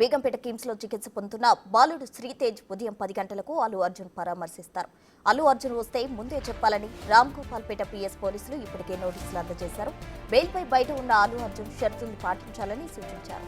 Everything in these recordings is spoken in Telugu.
బేగంపేట కిమ్స్ లో చికిత్స పొందుతున్న బాలుడు శ్రీతేజ్ ఉదయం 10 గంటలకు అల్లు అర్జున్ పరామర్శిస్తారు. అల్లు అర్జున్ వస్తే ముందే చెప్పాలని రామ్ గోపాల్పేట పిఎస్ పోలీసులు ఇప్పటికే నోటీసులు అందజేశారు. బెయిల్పై బయట ఉన్న అల్లు అర్జున్ షరతులు పాటించాలని సూచించారు.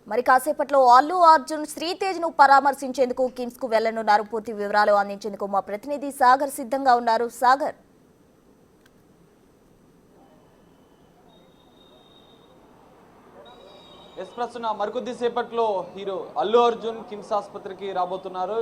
మరి కాసేపట్లో అల్లు అర్జున్ శ్రీతేజ్ ను పరామర్శించేందుకు కిమ్స్ కు వెళ్లనున్నారు. పూర్తి వివరాలు అందించేందుకు మా ప్రతినిధి సాగర్ సిద్ధంగా ఉన్నారు. సాగర్, ప్రస్తుతం మరికొద్ది సేపట్లో హీరో అల్లు అర్జున్ కిమ్స్ ఆసుపత్రికి రాబోతున్నారు.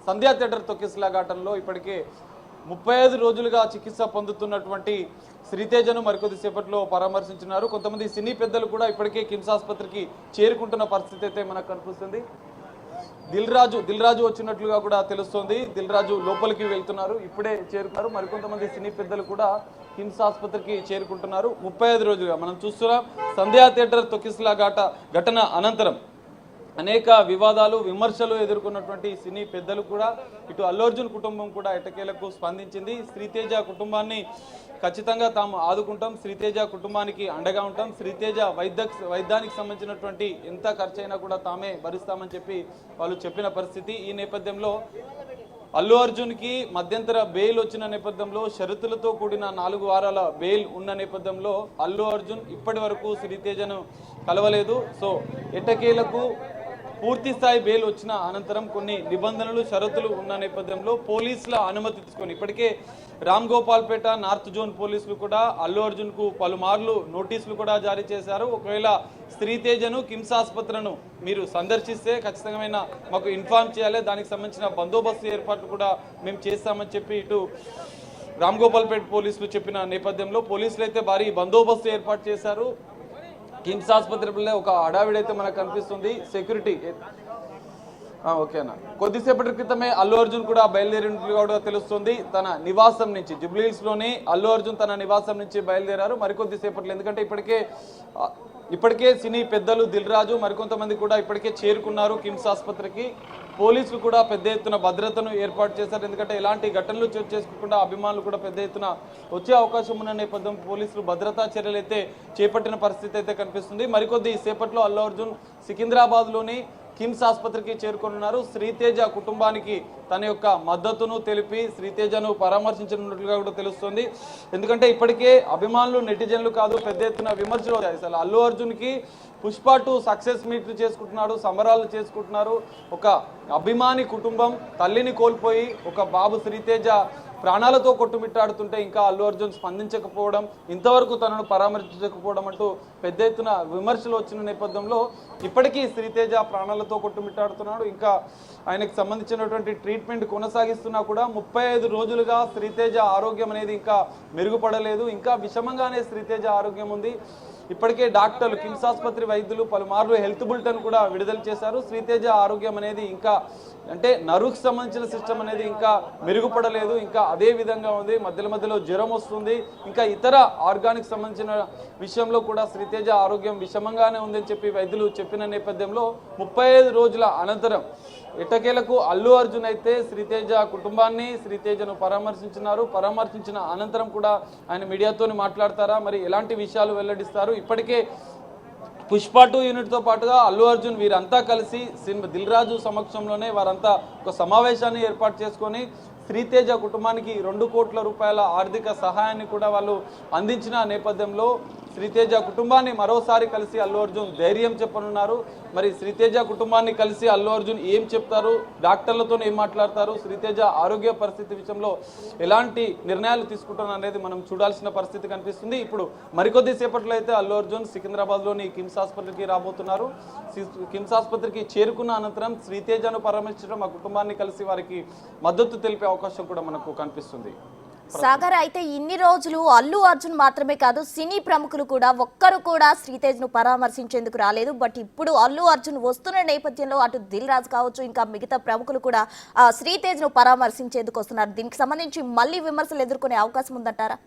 సంధ్యా థియేటర్ తొక్కిసలాఘాటంలో ఇప్పటికే 35 రోజులుగా చికిత్స పొందుతున్నటువంటి శ్రీతేజను మరికొద్ది సేపట్లో పరామర్శించున్నారు. కొంతమంది సినీ పెద్దలు కూడా ఇప్పటికే కిమ్స్ ఆసుపత్రికి చేరుకుంటున్న పరిస్థితి అయితే మనకు కనిపిస్తుంది. దిల్ రాజు వచ్చినట్లుగా కూడా తెలుస్తోంది. దిల్ రాజు లోపలికి వెళ్తున్నారు, ఇప్పుడే చేరుకున్నారు. మరికొంతమంది సినీ పెద్దలు కూడా కిమ్స్ ఆసుపత్రికి చేరుకుంటున్నారు. 35 రోజులుగా మనం చూస్తున్నాం. సంధ్యా థియేటర్ తొక్కిసలాఘాట ఘటన అనంతరం అనేక వివాదాలు విమర్శలు ఎదుర్కొన్నటువంటి సినీ పెద్దలు కూడా ఇటు అల్లు అర్జున్ కుటుంబం కూడా ఎట్టకేలకు స్పందించింది. శ్రీతేజ కుటుంబాన్ని ఖచ్చితంగా తాము ఆదుకుంటాం, శ్రీతేజ కుటుంబానికి అండగా ఉంటాం, శ్రీతేజ వైద్యానికి సంబంధించినటువంటి ఎంత ఖర్చు అయినా కూడా తామే భరిస్తామని చెప్పి వాళ్ళు చెప్పిన పరిస్థితి. ఈ నేపథ్యంలో అల్లు అర్జున్కి మధ్యంతర బెయిల్ వచ్చిన నేపథ్యంలో షరతులతో కూడిన 4 వారాల బెయిల్ ఉన్న నేపథ్యంలో అల్లు అర్జున్ ఇప్పటి వరకు శ్రీతేజను కలవలేదు. సో ఎట్టకేలకు పూర్తి స్థాయి బెయిల్ వచ్చిన అనంతరం కొన్ని నిబంధనలు షరతులు ఉన్న నేపథ్యంలో పోలీసుల అనుమతి తీసుకొని ఇప్పటికే రామ్ గోపాల్పేట నార్త్ జోన్ పోలీసులు కూడా అల్లు అర్జున్కు పలుమార్లు నోటీసులు కూడా జారీ చేశారు. ఒకవేళ శ్రీతేజను కిమ్స్ ఆసుపత్రిను మీరు సందర్శిస్తే ఖచ్చితంగా మాకు ఇన్ఫార్మ్ చేయాలి, దానికి సంబంధించిన బందోబస్తు ఏర్పాట్లు కూడా మేము చేస్తామని చెప్పి ఇటు రామ్ గోపాల్పేట పోలీసులు చెప్పిన నేపథ్యంలో పోలీసులు అయితే భారీ బందోబస్తు ఏర్పాటు చేశారు. కిమ్స్ ఆసుపత్రిలో ఒక హడావిడైతే మనకు కనిపిస్తుంది. సెక్యూరిటీ ఓకేనా. కొద్దిసేపటి క్రితమే అల్లు అర్జున్ కూడా బయలుదేరినట్లుగా కూడా తెలుస్తుంది. తన నివాసం నుంచి జూబ్లీహిల్స్ లోని అల్లు అర్జున్ తన నివాసం నుంచి బయలుదేరారు. మరికొద్దిసేపట్లో ఎందుకంటే ఇప్పటికే సినీ పెద్దలు దిల్ రాజు మరికొంతమంది కూడా ఇప్పటికే చేరుకున్నారు కిమ్స్ ఆసుపత్రికి. పోలీసులు కూడా పెద్ద ఎత్తున భద్రతను ఏర్పాటు చేశారు. ఎందుకంటే ఎలాంటి ఘటనలు చోటు చేసుకోకుండా అభిమానులు కూడా పెద్ద ఎత్తున వచ్చే అవకాశం ఉన్న నేపథ్యం పోలీసులు భద్రతా చర్యలు అయితే చేపట్టిన పరిస్థితి అయితే కనిపిస్తుంది. మరికొద్ది సేపట్లో అల్లు అర్జున్ సికింద్రాబాద్లోని కిమ్స్ ఆసుపత్రికి చేరుకున్నారు. శ్రీతేజ కుటుంబానికి తన యొక్క మద్దతును తెలిపి శ్రీతేజను పరామర్శించనున్నట్లుగా కూడా తెలుస్తుంది. ఎందుకంటే ఇప్పటికే అభిమానులు నెటిజన్లు కాదు పెద్ద ఎత్తున విమర్శలు వచ్చాయి. అసలు అల్లు అర్జున్కి పుష్ప 2 సక్సెస్ మీట్లు చేసుకుంటున్నాడు, సంబరాలు చేసుకుంటున్నారు. ఒక అభిమాని కుటుంబం తల్లిని కోల్పోయి ఒక బాబు శ్రీతేజ ప్రాణాలతో కొట్టుమిట్టాడుతుంటే ఇంకా అల్లు అర్జున్ స్పందించకపోవడం, ఇంతవరకు తనను పరామర్శించకపోవడం అంటూ పెద్ద ఎత్తున విమర్శలు వచ్చిన నేపథ్యంలో ఇప్పటికీ శ్రీతేజ ప్రాణాలతో కొట్టుమిట్టాడుతున్నాడు. ఇంకా ఆయనకు సంబంధించినటువంటి ట్రీట్మెంట్ కొనసాగిస్తున్నా కూడా 35 రోజులుగా శ్రీతేజ ఆరోగ్యం అనేది ఇంకా మెరుగుపడలేదు. ఇంకా విషమంగానే శ్రీతేజ ఆరోగ్యం ఉంది. ఇప్పటికే డాక్టర్లు కిమ్స్ ఆసుపత్రి వైద్యులు పలుమార్లు హెల్త్ బులెటిన్ కూడా విడుదల చేశారు. శ్రీతేజ ఆరోగ్యం అనేది ఇంకా అంటే నరుకు సంబంధించిన సిస్టమ్ అనేది ఇంకా మెరుగుపడలేదు, ఇంకా అదే విధంగా ఉంది. మధ్యలో జ్వరం వస్తుంది. ఇంకా ఇతర ఆర్గానిక్ సంబంధించిన విషయంలో కూడా శ్రీతేజ ఆరోగ్యం విషమంగానే ఉందని చెప్పి వైద్యులు చెప్పిన నేపథ్యంలో 35 రోజుల అనంతరం ఎట్టకేలకు అల్లు అర్జున్ అయితే శ్రీతేజ కుటుంబాన్ని శ్రీతేజను పరామర్శించిన అనంతరం కూడా ఆయన మీడియాతో మాట్లాడతారా, మరి ఎలాంటి విషయాలు వెల్లడిస్తారు? ఇప్పటికే పుష్ప 2 యూనిట్తో పాటుగా అల్లు అర్జున్ వీరంతా కలిసి దిల్ రాజు సమక్షంలోనే వారంతా ఒక సమావేశాన్ని ఏర్పాటు చేసుకొని శ్రీతేజ కుటుంబానికి 2 కోట్ల రూపాయల ఆర్థిక సహాయాన్ని కూడా వాళ్ళు అందించిన నేపథ్యంలో శ్రీతేజ కుటుంబాన్ని మరోసారి కలిసి అల్లు అర్జున్ ధైర్యం చెప్పనున్నారు. మరి శ్రీతేజ కుటుంబాన్ని కలిసి అల్లు అర్జున్ ఏం చెప్తారు, డాక్టర్లతో ఏం మాట్లాడతారు, శ్రీతేజ ఆరోగ్య పరిస్థితి విషయంలో ఎలాంటి నిర్ణయాలు తీసుకుంటారు అనేది మనం చూడాల్సిన పరిస్థితి కనిపిస్తుంది. ఇప్పుడు మరికొద్ది సేపట్లో అయితే అల్లు అర్జున్ సికింద్రాబాద్లోని కిమ్స్ ఆసుపత్రికి రాబోతున్నారు. కిమ్స్ ఆసుపత్రికి చేరుకున్న అనంతరం శ్రీతేజను పరామర్శించడం ఆ కుటుంబాన్ని కలిసి వారికి మద్దతు తెలిపే అవకాశం కూడా మనకు కనిపిస్తుంది. సాగర్, అయితే ఇన్ని రోజులు అల్లు అర్జున్ మాత్రమే కాదు సినీ ప్రముఖులు కూడా ఒక్కరు కూడా శ్రీతేజ్ ను పరామర్శించేందుకు రాలేదు. బట్ ఇప్పుడు అల్లు అర్జున్ వస్తున్న నేపథ్యంలో అటు దిల్ రాజు కావచ్చు, ఇంకా మిగతా ప్రముఖులు కూడా శ్రీతేజ్ ను పరామర్శించేందుకు వస్తున్నారు. దీనికి సంబంధించి మళ్ళీ విమర్శలు ఎదుర్కొనే అవకాశం ఉందంటారా?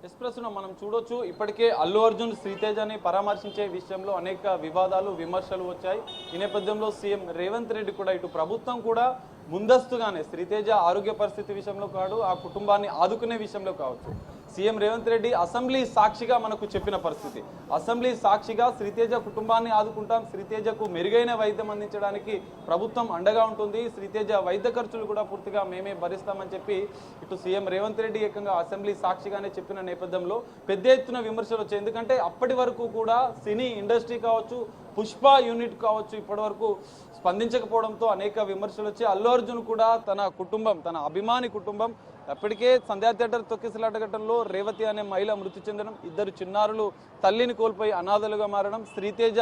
ఎస్ప్రెస్ను మనం చూడొచ్చు. ఇప్పటికే అల్లు అర్జున్ శ్రీతేజని పరామర్శించే విషయంలో అనేక వివాదాలు విమర్శలు వచ్చాయి. ఈ నేపథ్యంలో సీఎం రేవంత్ రెడ్డి కూడా ఇటు ప్రభుత్వం కూడా ముందస్తుగానే శ్రీతేజ ఆరోగ్య పరిస్థితి విషయంలో కాదు, ఆ కుటుంబాన్ని ఆదుకునే విషయంలో కావచ్చు, సీఎం రేవంత్ రెడ్డి అసెంబ్లీ సాక్షిగా మనకు చెప్పిన పరిస్థితి. అసెంబ్లీ సాక్షిగా శ్రీతేజ కుటుంబాన్ని ఆదుకుంటాం, శ్రీతేజకు మెరుగైన వైద్యం అందించడానికి ప్రభుత్వం అండగా ఉంటుంది, శ్రీతేజ వైద్య ఖర్చులు కూడా పూర్తిగా మేమే భరిస్తామని చెప్పి ఇటు సీఎం రేవంత్ రెడ్డి ఏకంగా అసెంబ్లీ సాక్షిగానే చెప్పిన నేపథ్యంలో పెద్ద ఎత్తున విమర్శలు వచ్చాయి. ఎందుకంటే అప్పటి వరకు కూడా సినీ ఇండస్ట్రీ కావచ్చు, పుష్ప యూనిట్ కావచ్చు, ఇప్పటి వరకు స్పందించకపోవడంతో అనేక విమర్శలు వచ్చి అల్లు అర్జున్ కూడా తన కుటుంబం, తన అభిమాని కుటుంబం అప్పటికే సంధ్యా థియేటర్ తొక్కిసలాట ఘటనలో రేవతి అనే మహిళ మృతి చెందడం, ఇద్దరు చిన్నారులు తల్లిని కోల్పోయి అనాథలుగా మారడం, శ్రీతేజ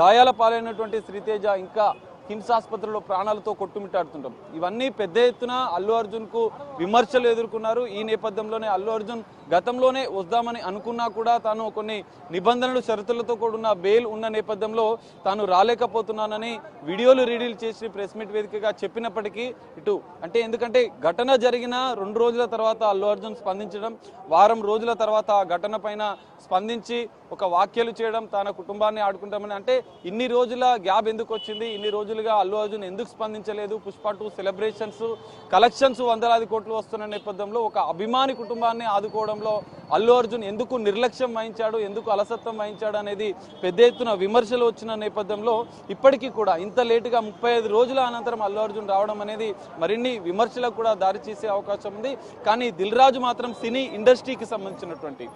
గాయాల పాలైనటువంటి శ్రీతేజ ఇంకా కిమ్స్ ఆసుపత్రిలో ప్రాణాలతో కొట్టుమిట్టాడుతుంటాం. ఇవన్నీ పెద్ద ఎత్తున అల్లు అర్జున్కు విమర్శలు ఎదుర్కొన్నారు. ఈ నేపథ్యంలోనే అల్లు అర్జున్ గతంలోనే వద్దామని అనుకున్నా కూడా తాను కొన్ని నిబంధనలు షరతులతో కూడిన బెయిల్ ఉన్న నేపథ్యంలో తాను రాలేకపోతున్నానని వీడియోలు రిలీజ్ చేసి ప్రెస్ మీట్ వేదికగా చెప్పినప్పటికీ ఇటు అంటే ఎందుకంటే ఘటన జరిగిన 2 రోజుల తర్వాత అల్లు అర్జున్ స్పందించడం, వారం రోజుల తర్వాత ఆ ఘటన పైన స్పందించి ఒక వ్యాఖ్యలు చేయడం, తన కుటుంబాన్ని ఆడుకుంటామని, అంటే ఇన్ని రోజుల గ్యాప్ ఎందుకు వచ్చింది, ఇన్ని రోజులుగా అల్లు అర్జున్ ఎందుకు స్పందించలేదు, పుష్ప 2 సెలబ్రేషన్స్ కలెక్షన్స్ 100 కోట్లు వస్తున్న నేపథ్యంలో ఒక అభిమాని కుటుంబాన్ని ఆదుకోవడంలో అల్లు అర్జున్ ఎందుకు నిర్లక్ష్యం వహించాడు, ఎందుకు అలసత్వం వహించాడు అనేది పెద్ద ఎత్తున విమర్శలు వచ్చిన నేపథ్యంలో ఇప్పటికీ కూడా ఇంత లేటుగా 35 రోజుల అనంతరం అల్లు అర్జున్ రావడం అనేది మరిన్ని విమర్శలకు కూడా దారి చేసే అవకాశం ఉంది. కానీ దిల్ రాజు మాత్రం సినీ ఇండస్ట్రీకి సంబంధించినటువంటి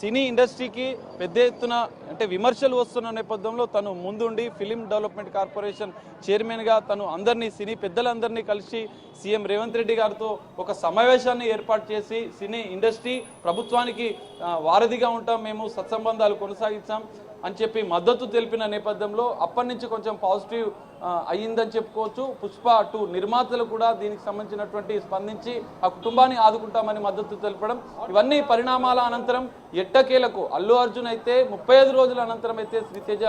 సినీ ఇండస్ట్రీకి పెద్ద ఎత్తున అంటే విమర్శలు వస్తున్న నేపథ్యంలో తను ముందుండి ఫిలిం డెవలప్మెంట్ కార్పొరేషన్ చైర్మన్గా తను అందరినీ సినీ పెద్దలందరినీ కలిసి సీఎం రేవంత్ రెడ్డి గారితో ఒక సమావేశాన్ని ఏర్పాటు చేసి సినీ ఇండస్ట్రీ ప్రభుత్వానికి వారధిగా ఉంటాం, మేము సత్సంబంధాలు కొనసాగిస్తాం అని చెప్పి మద్దతు తెలిపిన నేపథ్యంలో అప్పటి నుంచి కొంచెం పాజిటివ్ అయ్యిందని చెప్పుకోవచ్చు. పుష్ప 2 నిర్మాతలు కూడా దీనికి సంబంధించినటువంటి స్పందించి ఆ కుటుంబాన్ని ఆదుకుంటామని మద్దతు తెలపడం, ఇవన్నీ పరిణామాల అనంతరం ఎట్టకేలకు అల్లు అర్జున్ అయితే 35 రోజుల అనంతరం అయితే శ్రీతేజ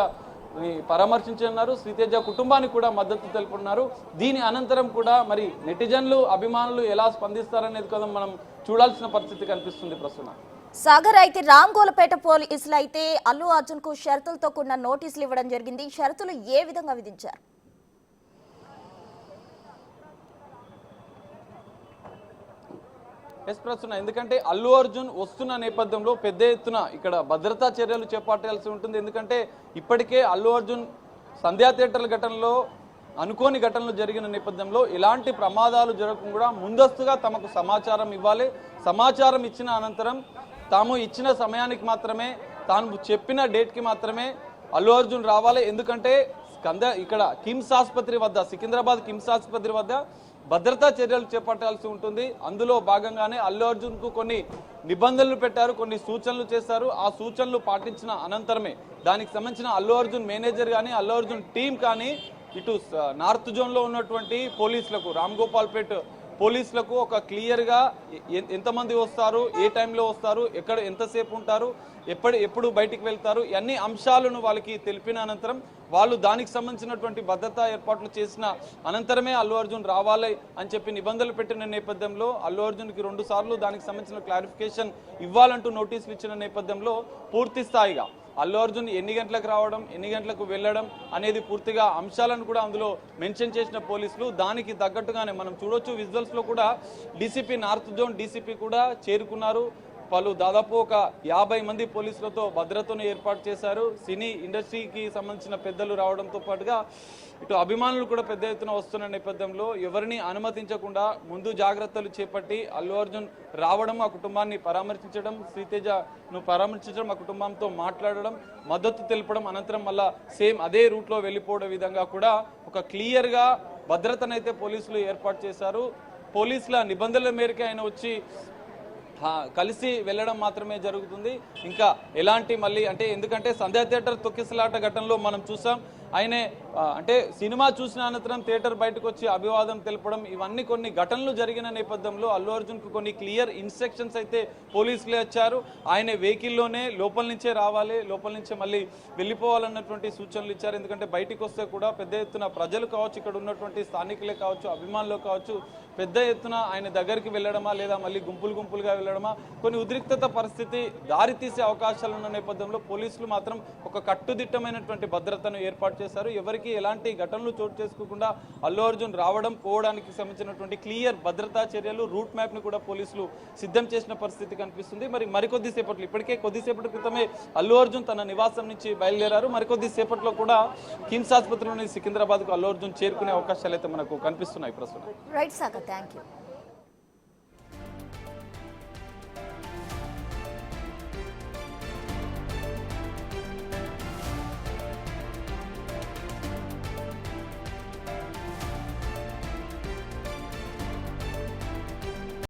పరామర్శించనున్నారు, శ్రీతేజ కుటుంబానికి కూడా మద్దతు తెలుపుతున్నారు. దీని అనంతరం కూడా మరి నెటిజన్లు అభిమానులు ఎలా స్పందిస్తారనేది కదా మనం చూడాల్సిన పరిస్థితి కనిపిస్తుంది ప్రస్తుతం. సాగర్, అయితే రామ్గోలపేట పోలీసులు అయితే అల్లు అర్జున్ కు షరతులతో కూడిన నోటీసులు ఇవ్వడం జరిగింది. షరతులు ఏ విధంగా విధించారు? ప్రస్తుతం ఎందుకంటే అల్లు అర్జున్ వస్తున్న నేపథ్యంలో పెద్ద ఎత్తున ఇక్కడ భద్రతా చర్యలు చేపట్టాల్సి ఉంటుంది. ఎందుకంటే ఇప్పటికే అల్లు అర్జున్ సంధ్యా థియేటర్ల ఘటనలో అనుకోని ఘటనలు జరిగిన నేపథ్యంలో ఇలాంటి ప్రమాదాలు జరగకుండా కూడా ముందస్తుగా తమకు సమాచారం ఇవ్వాలి. సమాచారం ఇచ్చిన అనంతరం తాము ఇచ్చిన సమయానికి మాత్రమే, తాను చెప్పిన డేట్కి మాత్రమే అల్లు అర్జున్ రావాలి. ఎందుకంటే ఇక్కడ కిమ్స్ ఆసుపత్రి వద్ద, సికింద్రాబాద్ కిమ్స్ ఆసుపత్రి వద్ద భద్రతా చర్యలు చేపట్టాల్సి ఉంటుంది. అందులో భాగంగానే అల్లు అర్జున్కు కొన్ని నిబంధనలు పెట్టారు, కొన్ని సూచనలు చేశారు. ఆ సూచనలు పాటించిన అనంతరమే దానికి సంబంధించిన అల్లు అర్జున్ మేనేజర్ కానీ అల్లు అర్జున్ టీం కానీ ఇటు నార్త్ జోన్లో ఉన్నటువంటి పోలీసులకు, రామ్గోపాల్పేట్ పోలీసులకు ఒక క్లియర్గా ఎంతమంది వస్తారు, ఏ టైంలో వస్తారు, ఎక్కడ ఎంతసేపు ఉంటారు, ఎప్పుడు బయటికి వెళ్తారు, అన్ని అంశాలను వాళ్ళకి తెలిపిన అనంతరం వాళ్ళు దానికి సంబంధించినటువంటి భద్రతా ఏర్పాట్లు చేసిన అనంతరమే అల్లు అర్జున్ రావాలి అని చెప్పి నిబంధనలు పెట్టిన నేపథ్యంలో అల్లు అర్జున్కి 2 సార్లు దానికి సంబంధించిన క్లారిఫికేషన్ ఇవ్వాలంటూ నోటీసులు ఇచ్చిన నేపథ్యంలో పూర్తి స్థాయిగా అల్లు అర్జున్ ఎన్ని గంటలకు రావడం, ఎన్ని గంటలకు వెళ్ళడం అనేది పూర్తిగా అంశాలను కూడా అందులో మెన్షన్ చేసిన పోలీసులు దానికి తగ్గట్టుగానే మనం చూడొచ్చు. విజువల్స్లో కూడా డీసీపీ, నార్త్ జోన్ డీసీపీ కూడా చేరుకున్నారు. దాదాపు ఒక 50 మంది పోలీసులతో భద్రతను ఏర్పాటు చేశారు. సినీ ఇండస్ట్రీకి సంబంధించిన పెద్దలు రావడంతో పాటుగా ఇటు అభిమానులు కూడా పెద్ద ఎత్తున వస్తున్న నేపథ్యంలో ఎవరిని అనుమతించకుండా ముందు జాగ్రత్తలు చేపట్టి అల్లు అర్జున్ రావడం, ఆ కుటుంబాన్ని పరామర్శించడం, శ్రీతేజను పరామర్శించడం, ఆ కుటుంబంతో మాట్లాడడం, మద్దతు తెలపడం, అనంతరం మళ్ళా సేమ్ అదే రూట్లో వెళ్ళిపోవడం విధంగా కూడా ఒక క్లియర్గా భద్రతనైతే పోలీసులు ఏర్పాటు చేశారు. పోలీసుల నిబంధనల మేరకు ఆయన వచ్చి కలిసి వెళ్ళడం మాత్రమే జరుగుతుంది. ఇంకా ఎలాంటి మళ్ళీ అంటే ఎందుకంటే సంధ్యా థియేటర్ తొక్కిసలాట ఘటనలో మనం చూసాం ఆయనే అంటే సినిమా చూసిన అనంతరం థియేటర్ బయటకు వచ్చి అభివాదం తెలపడం ఇవన్నీ కొన్ని ఘటనలు జరిగిన నేపథ్యంలో అల్లు అర్జున్కు కొన్ని క్లియర్ ఇన్స్ట్రక్షన్స్ అయితే పోలీసులే వచ్చారు. ఆయన వెహికల్లోనే లోపల నుంచే రావాలి, లోపల నుంచే మళ్ళీ వెళ్ళిపోవాలన్నటువంటి సూచనలు ఇచ్చారు. ఎందుకంటే బయటికి వస్తే కూడా పెద్ద ఎత్తున ప్రజలు కావచ్చు, ఇక్కడ ఉన్నటువంటి స్థానికులే కావచ్చు, అభిమానులు కావచ్చు, పెద్ద ఎత్తున ఆయన దగ్గరికి వెళ్ళడమా లేదా మళ్ళీ గుంపులుగా వెళ్ళడమా కొన్ని ఉద్రిక్తత పరిస్థితి దారితీసే అవకాశాలు ఉన్న నేపథ్యంలో పోలీసులు మాత్రం ఒక కట్టుదిట్టమైనటువంటి భద్రతను ఏర్పాటు చేశారు. ఎవరికి ఎలాంటి ఘటనలు చోటు చేసుకోకుండా అల్లు అర్జున్ రావడం పోవడానికి సంబంధించినటువంటి క్లియర్ భద్రతా చర్యలు, రూట్ మ్యాప్ ని కూడా పోలీసులు సిద్ధం చేసిన పరిస్థితి కనిపిస్తుంది. మరికొద్ది సేపట్లో ఇప్పటికే కొద్దిసేపటి క్రితమే అల్లు అర్జున్ తన నివాసం నుంచి బయలుదేరారు. మరికొద్ది సేపట్లో కూడా కిమ్స్ ఆసుపత్రిలోని సికింద్రాబాద్ కు అల్లు అర్జున్ చేరుకునే అవకాశాలు అయితే మనకు కనిపిస్తున్నాయి ప్రస్తుతం. Right Sagar, thank you.